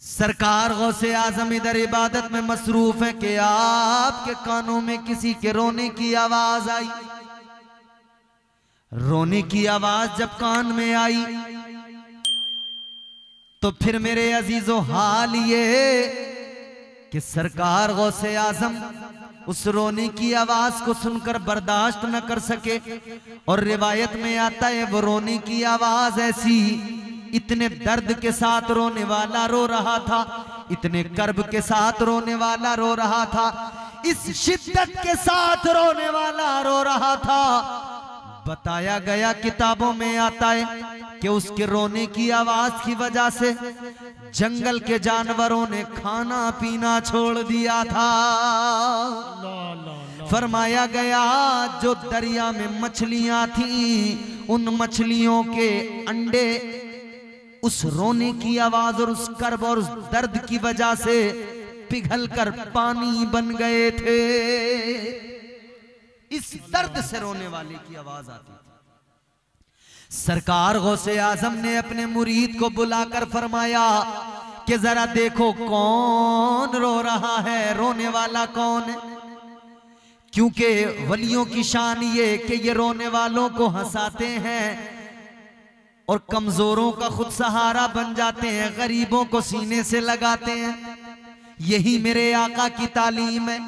सरकार गौसे आजम इधर इबादत में मसरूफ है कि आपके कानों में किसी के रोने की आवाज आई। रोने की आवाज जब कान में आई तो फिर मेरे अजीजों हाल ये कि सरकार गौसे आजम उस रोने की आवाज को सुनकर बर्दाश्त न कर सके। और रिवायत में आता है वो रोने की आवाज ऐसी, इतने दर्द के साथ रोने वाला रो रहा था, इतने कर्ब के साथ रोने वाला रो रहा था, इस शिद्दत के साथ रोने वाला रो रहा था। बताया गया किताबों में आता है कि उसके रोने की आवाज की वजह से जंगल के जानवरों ने खाना पीना छोड़ दिया था। फरमाया गया जो दरिया में मछलियां थीं उन मछलियों के अंडे उस रोने की आवाज और उस कर्ब और उस दर्द की वजह से पिघलकर पानी बन गए थे। इस दर्द से रोने वाले की आवाज आती थी। सरकार गौसे आजम ने अपने मुरीद को बुलाकर फरमाया कि जरा देखो कौन रो रहा है, रोने वाला कौन है। क्योंकि वलियों की शान ये कि ये रोने वालों को हंसाते हैं और कमजोरों का खुद सहारा बन जाते हैं, गरीबों को सीने से लगाते हैं। यही मेरे आका की तालीम है।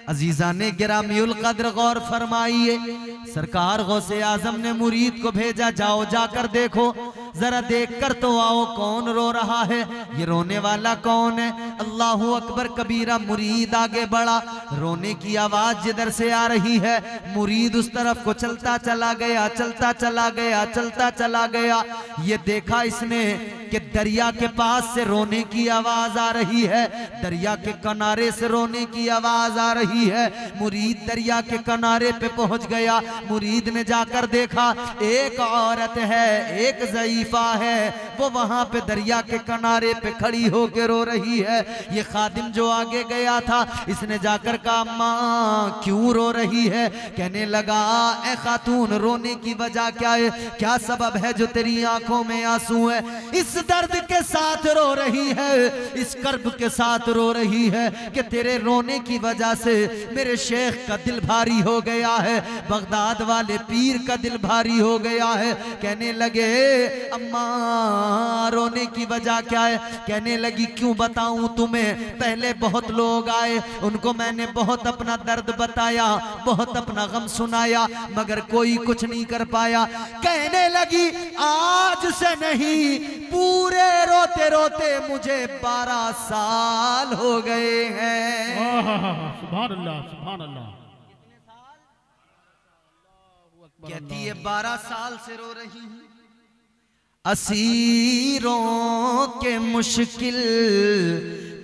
अजीजा ने गिरामीउल कद्र गौर फरमाइए, सरकार गौसे आजम ने मुरीद को भेजा, जाओ जाकर देखो, जरा देखकर तो आओ कौन रो रहा है, ये रोने वाला कौन है। अल्लाहू अकबर कबीरा। मुरीद आगे बढ़ा, रोने की आवाज जिधर से आ रही है मुरीद उस तरफ को चलता चला गया, चलता चला गया, चलता चला गया। ये देखा इसने कि दरिया के पास से रोने की आवाज आ रही है, दरिया के किनारे से रोने की आवाज आ रही है। मुरीद दरिया के किनारे पे पहुंच गया। मुरीद ने जाकर देखा एक औरत है, एक ज़ईफा है, वो वहां पे दरिया के किनारे पे खड़ी होकर रो रही है। ये खादिम जो आगे गया था इसने जाकर कहा माँ क्यों रो रही है। कहने लगा ए खातून रोने की वजह क्या है, क्या सबब है जो तेरी आंखों में आंसू है। इस दर्द के साथ रो रही है, इस कर्ब के साथ रो रही है कि तेरे रोने की वजह से मेरे शेख का दिल भारी हो गया है, बगदाद वाले पीर का दिल भारी हो गया है। कहने लगे अम्मा रोने की वजह क्या है। कहने लगी क्यों बताऊं तुम्हें, पहले बहुत लोग आए, उनको मैंने बहुत अपना दर्द बताया, बहुत अपना गम सुनाया, मगर कोई कुछ नहीं कर पाया। कहने लगी आज से नहीं, पूरे रोते रोते मुझे 12 साल हो गए हैं। सुभान अल्लाह, सुभान अल्लाह। कहती है 12 साल से रो रही हूं। असीरों के मुश्किल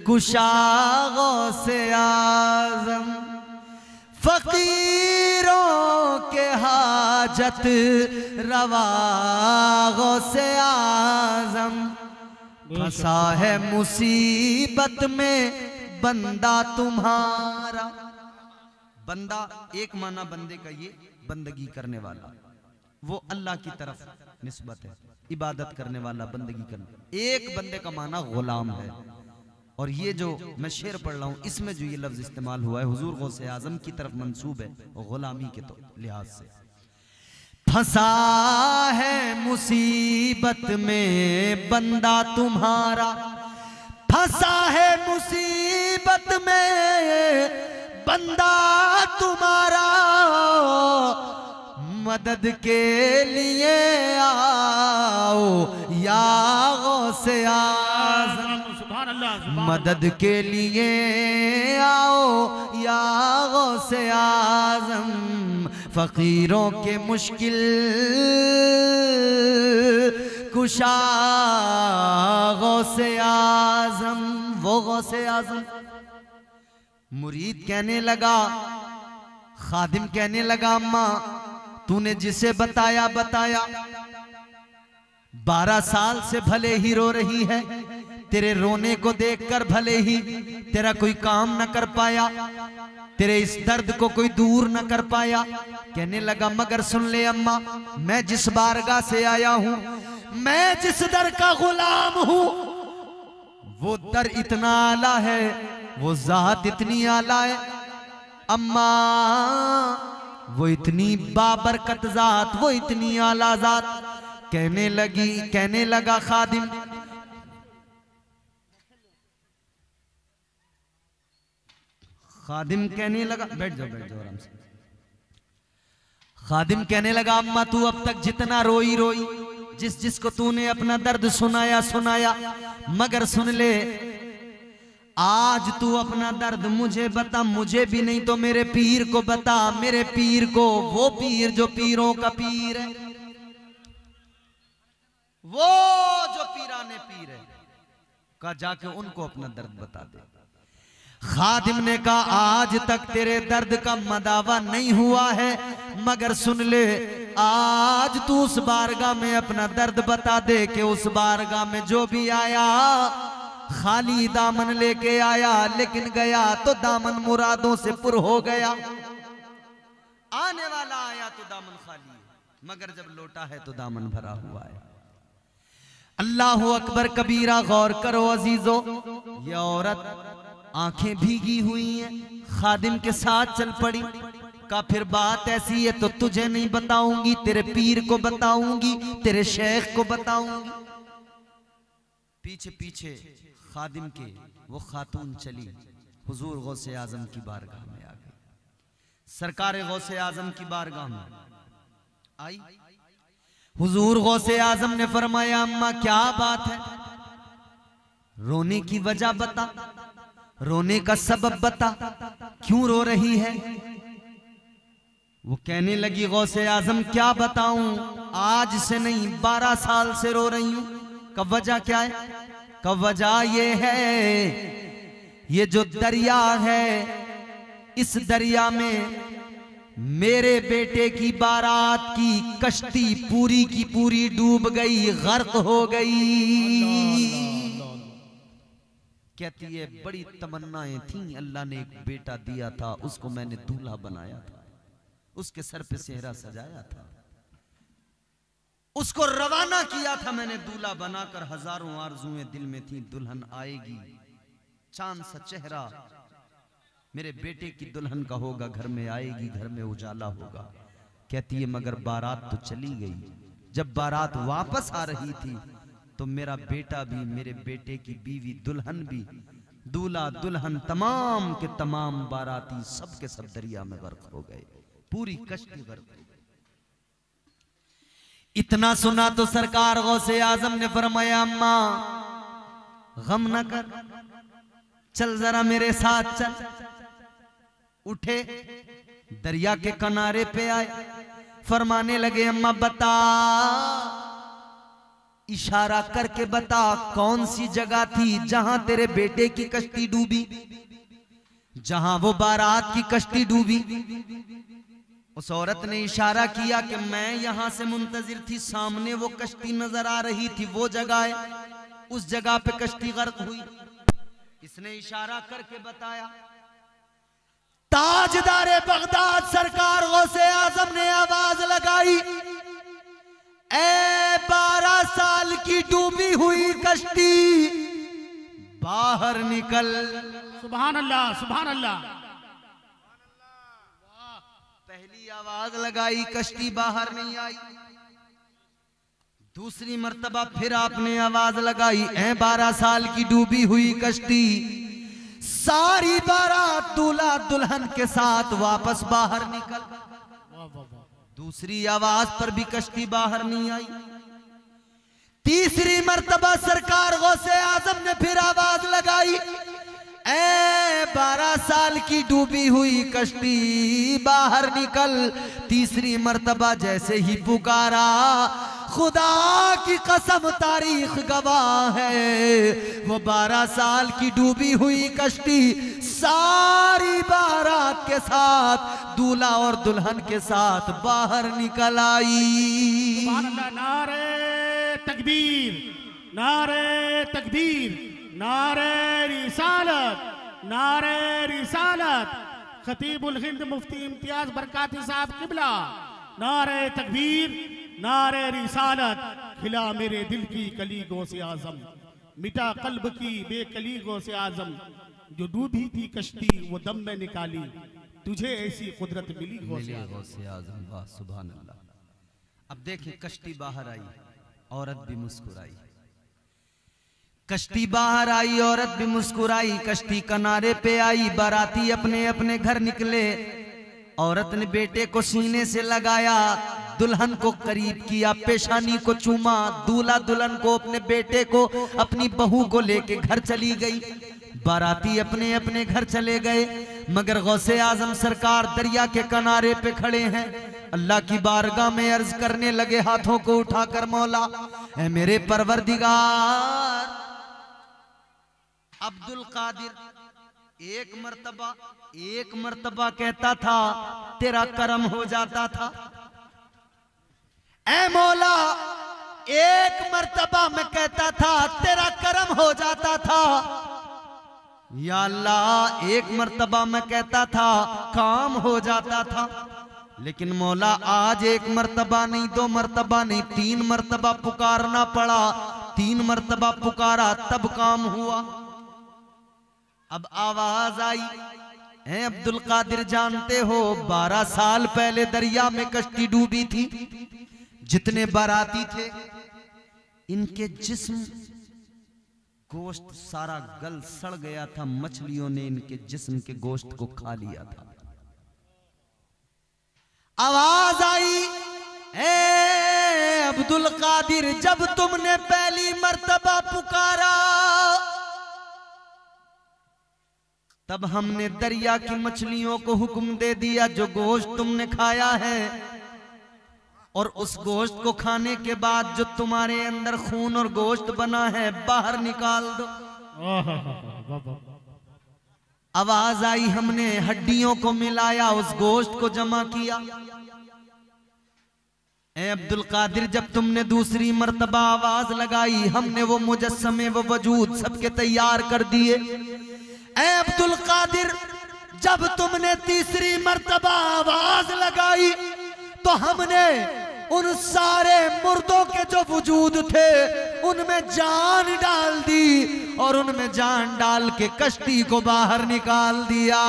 कुशागों से आजम, फकीरों के हाजत रवागों से आजम, फंसा है मुसीबत में बंदा तुम्हारा। बंदा एक माना बंदे का ये बंदगी करने वाला, वो अल्लाह की तरफ निस्बत है, इबादत करने वाला, बंदगी करने। एक बंदे का माना गुलाम है। और ये जो मैं शेर पढ़ रहा हूं इसमें जो ये लफ्ज इस्तेमाल हुआ है हुजूर गौसे आजम की तरफ मंसूब है गुलामी के तो लिहाज से। फंसा है मुसीबत में बंदा तुम्हारा, फंसा है मुसीबत में बंदा तुम्हारा, मदद के लिए आओ या गौसे आज़म, मदद के लिए आओ या गौसे आज़म, फकीरों के मुश्किल कुशा गौसे आज़म। वो गौसे आज़म। मुरीद कहने लगा, खादिम कहने लगा अम्मा तूने जिसे बताया बताया, 12 साल से भले ही रो रही है, तेरे रोने को देखकर भले ही तेरा कोई काम न कर पाया, तेरे इस दर्द को कोई दूर न कर पाया। कहने लगा मगर सुन ले अम्मा, मैं जिस बारगाह से आया हूं, मैं जिस दर का गुलाम हूं, वो दर इतना आला है, वो जात इतनी आला है। अम्मा वो इतनी बाबरकत जात, वो इतनी आला जात। कहने लगा खादिम, कहने लगा, बैठ जाओ आराम से। खादिम कहने लगा, अम्मा तू अब तक जितना रोई रोई, जिसको तूने अपना दर्द सुनाया, मगर सुन ले, आज तू अपना दर्द मुझे बता, मुझे भी नहीं तो मेरे पीर को बता, मेरे पीर को, वो पीर जो पीरों का पीर है, वो जो पीराने पीर है, का जाके उनको अपना दर्द बता दे। खादिम ने कहा, आज तक तेरे दर्द का मदावा नहीं हुआ है, मगर सुन ले, आज तू उस बारगाह में अपना दर्द बता दे कि उस बारगाह में जो भी आया खाली दामन लेके आया, लेकिन गया तो दामन मुरादों से पुर हो गया। आने वाला आया तो दामन खाली, मगर जब लौटा है तो दामन भरा हुआ है। अल्लाह अकबर कबीरा। गौर करो अजीजों, ये औरत आंखें भीगी हुई हैं, खादिम के साथ चल पड़ी। का फिर बात ऐसी है तो तुझे नहीं बताऊंगी, तेरे पीर को बताऊंगी, तेरे शेख को बताऊंगी। पीछे पीछे खादिम के वो खातून चली, हुजूर गौसे आजम की बारगाह में आ गई। सरकार गौसे आजम की बारगाह में आई। हुजूर गौसे आजम ने फरमाया, अम्मा क्या बात है, रोने की वजह बता, रोने का सबब बता, क्यों रो रही है। वो कहने लगी, गौसे आजम क्या बताऊं, आज से नहीं 12 साल से रो रही हूं। कब वजह क्या है? कब वजह ये है, ये जो दरिया है, इस दरिया में मेरे बेटे की बारात की कश्ती पूरी की पूरी डूब गई, गर्क हो गई। कहती है, बड़ी तमन्नाएं थी, अल्लाह ने एक बेटा दिया था, उसको मैंने दूल्हा बनाया था, उसके सर पे सेहरा सजाया था, उसको रवाना किया था मैंने दूल्हा बनाकर। हजारों आरजुएं दिल में थी, दुल्हन आएगी, चांद सा चेहरा मेरे बेटे की दुल्हन का होगा, घर में आएगी, घर में उजाला होगा। कहती है, मगर बारात तो चली गई। जब बारात वापस आ रही थी तो मेरा बेटा भी, मेरे बेटे की बीवी दुल्हन भी, दूल्हा दुल्हन तमाम के तमाम बाराती सब के सब दरिया में गर्क हो गए, पूरी कश्ती गर्क हो गई। इतना सुना तो सरकार गौसे आजम ने फरमाया, अम्मा गम न कर, चल जरा मेरे साथ चल। उठे, दरिया के किनारे पे आए, फरमाने लगे, अम्मा बता, इशारा करके बता, कौन सी जगह थी जहां तेरे बेटे की कश्ती डूबी, जहां वो बारात की कश्ती डूबी। उस औरत ने इशारा किया कि मैं यहां से मुंतजिर थी, सामने वो कश्ती नजर आ रही थी, वो जगह है, उस जगह पे कश्ती गर्क हुई। इसने इशारा करके बताया। ताजदारे बगदाद सरकार गौसे आजम ने आवाज लगाई, ए 12 साल की डूबी हुई कश्ती, बाहर निकल। सुभान अल्लाह, सुभान अल्लाह। पहली आवाज लगाई, कश्ती बाहर नहीं आई। दूसरी मर्तबा फिर आपने आवाज लगाई, ए 12 साल की डूबी हुई कश्ती, सारी बारात दूल्हा दुल्हन के साथ वापस बाहर निकल। दूसरी आवाज पर भी कश्ती बाहर नहीं आई। तीसरी मर्तबा सरकार गौसे आजम ने फिर आवाज लगाई, ए 12 साल की डूबी हुई कश्ती, बाहर निकल। तीसरी मर्तबा जैसे ही पुकारा, खुदा की कसम तारीख गवाह है, वो 12 साल की डूबी हुई कश्ती सारी बारात के साथ, दूल्हा और दुल्हन के साथ बाहर निकल आई। नारे तकबीर, नारे तकबीर, नारे रिसालत, नारे रिसालत। खतीबुल हिंद मुफ्ती इम्तियाज बरकाती साहब किबला, नारे तकबीर, नारे रिसालत। खिला मेरे दिल की कली गौसे आजम, मिटा कल्ब की बेकली गौसे आजम, जो डूबी थी कश्ती वो दम में निकाली, तुझे ऐसी कुदरत मिली गौसे आजम। वाह सुभान अल्लाह। अब देखिए कश्ती बाहर आई, औरत भी मुस्कुराई। कश्ती बाहर आई, औरत भी मुस्कुराई। कश्ती किनारे पे आई, बाराती अपने अपने घर निकले। औरत ने बेटे को सीने से लगाया, दुल्हन को करीब किया, पेशानी को चूमा। दूल्हा दुल्हन को, अपने बेटे को, अपनी बहू को लेके घर चली गई। बाराती अपने अपने घर चले गए, मगर गौसे आजम सरकार दरिया के किनारे पे खड़े हैं। अल्लाह की बारगाह में अर्ज करने लगे हाथों को उठाकर, मौला ऐ मेरे परवरदिगार। अब्दुल कादिर एक मर्तबा कहता था तेरा करम हो जाता था। ऐ मौला एक मर्तबा मैं कहता था तेरा करम हो जाता था। या अल्लाह एक मर्तबा मैं कहता था काम हो जाता था। लेकिन मौला आज एक मर्तबा नहीं, दो मर्तबा नहीं, 3 मर्तबा पुकारना पड़ा। 3 मर्तबा पुकारा तब काम हुआ। अब आवाज आई, हैं अब्दुल कादिर जानते हो 12 साल पहले दरिया में कश्ती डूबी थी। जितने बाराती थे इनके जिस्म गोश्त सारा गल सड़ गया था, मछलियों ने इनके जिस्म के गोश्त को खा लिया था। आवाज आई, ए अब्दुल कादिर जब तुमने पहली मर्तबा पुकारा तब हमने दरिया की मछलियों को हुक्म दे दिया जो गोश्त तुमने खाया है और उस गोश्त को खाने के बाद जो तुम्हारे अंदर खून और गोश्त बना है बाहर निकाल दो। आवाज आई, हमने हड्डियों को मिलाया, उस गोश्त को जमा किया। ए अब्दुल कादिर जब तुमने दूसरी मर्तबा आवाज लगाई हमने वो मुजस्समे वो वजूद सबके तैयार कर दिए। ए अब्दुल कादिर जब तुमने तीसरी मर्तबा आवाज लगाई तो हमने उन सारे मुर्दों के जो वजूद थे उनमें जान डाल दी और उनमें जान डाल के कश्ती को बाहर निकाल दिया।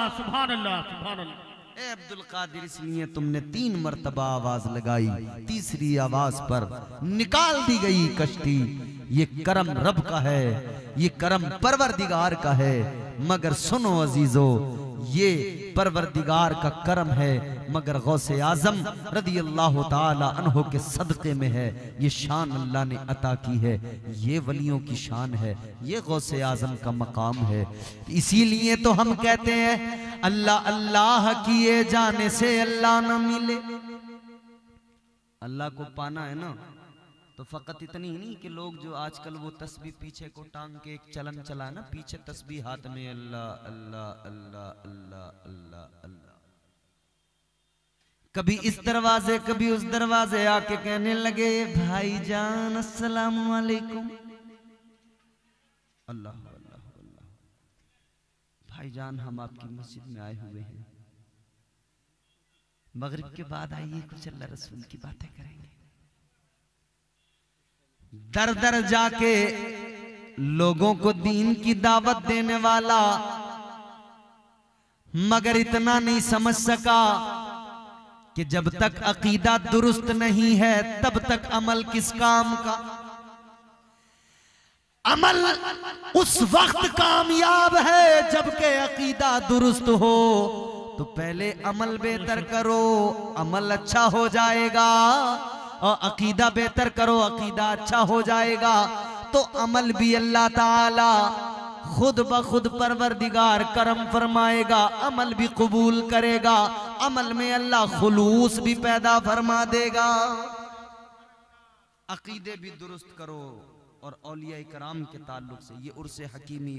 सुभान अल्लाह, सुभान अल्लाह। ए अब्दुल कादिर इसलिए तुमने 3 मर्तबा आवाज लगाई, तीसरी आवाज पर निकाल दी गई कश्ती। ये करम रब का है, ये करम परवरदिगार का है। मगर सुनो अजीजो, ये परवरदिगार का करम है मगर गौसे आजम रदी अल्लाह ताला अन्हो के सदक़े में है। ये शान अल्लाह ने अता की है, ये वलियों की शान है, ये गौसे आजम का मकाम है। इसीलिए तो हम कहते हैं अल्लाह अल्लाह किए जाने से अल्लाह न मिले। अल्लाह को पाना है ना तो फकत इतनी ही नहीं कि लोग जो आजकल वो तस्बीह पीछे को टांग के एक चलन चला ना, पीछे तस्बीह हाथ में अल्लाह अल्लाह अल्लाह अल्लाह अल्लाह अल्लाह, कभी इस दरवाजे कभी उस दरवाजे आके कहने लगे भाईजान अस्सलाम वालेकुम। अल्लाह अल्लाह अल्लाह, भाईजान हम आपकी मस्जिद में आए हुए हैं, मगरिब के बाद आइए कुछ अल्लाह रसूल की बातें करेंगे। दर दर जाके लोगों को दीन की दावत देने वाला मगर इतना नहीं समझ सका कि जब तक अकीदा दुरुस्त नहीं है तब तक अमल किस काम का। अमल उस वक्त कामयाब है जबकि अकीदा दुरुस्त हो। तो पहले अमल बेहतर करो, अमल अच्छा हो जाएगा, और अकीदा बेहतर करो, अकीदा अच्छा हो जाएगा। तो अमल भी अल्लाह ताला खुद ब खुद परवरदिगार करम फरमाएगा, अमल भी कबूल करेगा, अमल में अल्लाह खुलूस भी पैदा फरमा देगा। अकीदे भी दुरुस्त करो। और औलिया कराम के ताल्लुक से ये उर्से हकीमी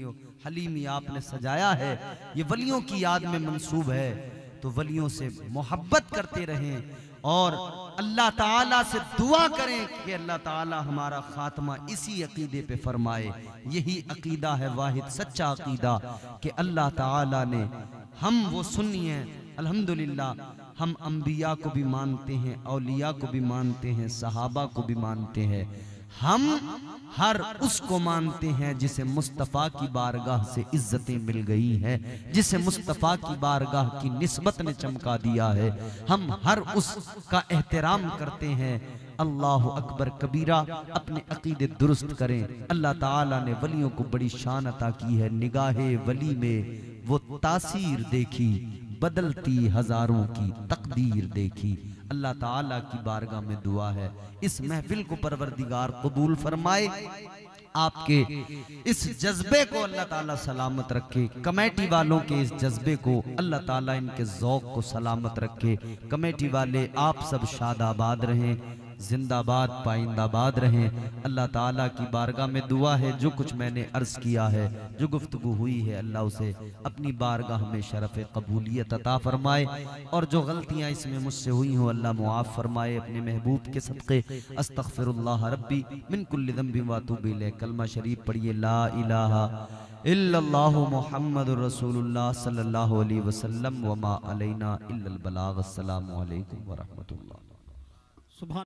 हलीमी आपने सजाया है, ये वलियों की याद में मंसूब है। तो वलियों से मोहब्बत करते रहें और अल्लाह ताला से दुआ करें कि अल्लाह ताला हमारा खात्मा इसी अकीदे पे फरमाए। यही अकीदा है वाहिद सच्चा अकीदा कि अल्लाह ताला ने, हम वो सुन्नी हैं अल्हम्दुलिल्लाह, हम अंबिया को भी मानते हैं, औलिया को भी मानते हैं, सहाबा को भी मानते हैं, हम हर उसको मानते हैं जिसे मुस्तफ़ा की बारगाह से इज्जतें मिल गई हैं, जिसे मुस्तफ़ा की बारगाह की निस्बत ने चमका दिया है। हम हर उसका एहतराम करते हैं। अल्लाह अकबर कबीरा। अपने अकीदे दुरुस्त करें। अल्लाह ताला ने वलियों को बड़ी शान अता की है। निगाहे वली में वो तासीर देखी, बदलती हजारों की तकदीर देखी। अल्लाह ताला की बारगाह में दुआ है इस महफिल को परवरदिगार कबूल फरमाए। आपके इस जज्बे को अल्लाह ताला सलामत रखे। कमेटी वालों के इस जज्बे को अल्लाह ताला इनके ज़ौक़ को सलामत रखे। कमेटी वाले आप सब शादाबाद रहें, जिंदाबाद पाइंदाबाद रहें। अल्लाह ताला की बारगाह में दुआ है जो कुछ मैंने अर्ज़ किया है, जो गुफ्तगू हुई है, अल्लाह उसे अपनी बारगाह में शरफ़ कबूलियत अता फरमाए और जो गलतियाँ इसमें मुझसे हुई हों अल्लाह मुआफ़ फरमाए अपने महबूब के सदक़े। अस्तग़फ़िरुल्लाह रब्बी मिन कुल्लि ज़ंबिन व अतूबु इलैह। कलमा शरीफ पढ़िए, ला इलाहा इल्लल्लाहु मुहम्मदुर रसूलुल्लाह सल्लल्लाहु अलैहि वसल्लम व मा अलैना इल्लल बलाग। अस्सलामु अलैकुम व रहमतुल्लाह। सुभान